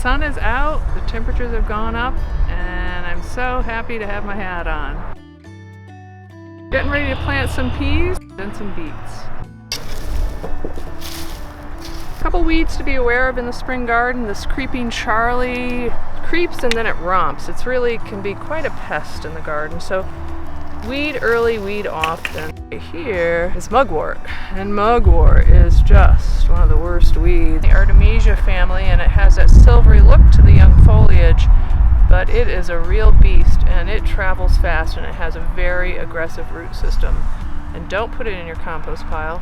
sun is out, the temperatures have gone up, and I'm so happy to have my hat on. Getting ready to plant some peas and some beets. A couple weeds to be aware of in the spring garden. This creeping Charlie creeps and then it romps. It's really can be quite a pest in the garden, so weed early, weed often. Here is mugwort, and mugwort is just one of the worst weeds. The Artemisia family, and it has that silvery look to the young foliage, but it is a real beast and it travels fast and it has a very aggressive root system. And don't put it in your compost pile.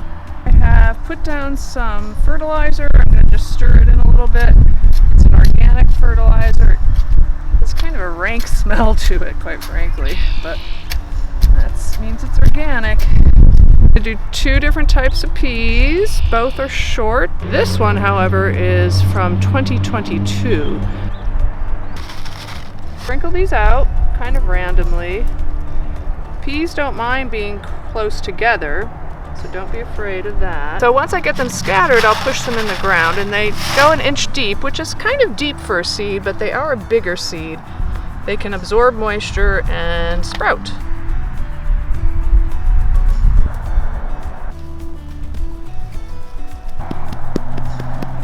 I have put down some fertilizer. I'm going to just stir it in a little bit. It's an organic fertilizer. It's kind of a rank smell to it, quite frankly, but that means it's organic. I do two different types of peas. Both are short. This one, however, is from 2022. Sprinkle these out kind of randomly. Peas don't mind being close together, so don't be afraid of that. So once I get them scattered, I'll push them in the ground, and they go an inch deep, which is kind of deep for a seed, but they are a bigger seed. They can absorb moisture and sprout.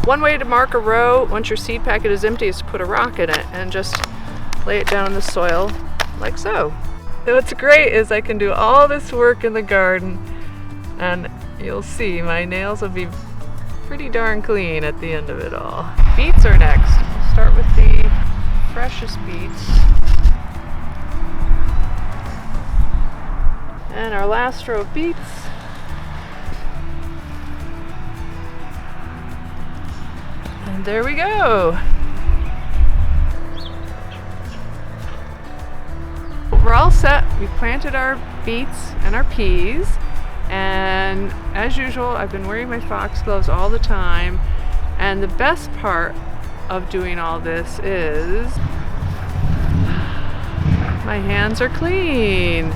One way to mark a row once your seed packet is empty is to put a rock in it and just lay it down in the soil like so. And what's great is I can do all this work in the garden and you'll see my nails will be pretty darn clean at the end of it all. Beets are next. We'll start with the freshest beets. And our last row of beets. And there we go. We're all set. We planted our beets and our peas, and as usual I've been wearing my Foxgloves all the time, and the best part of doing all this is my hands are clean.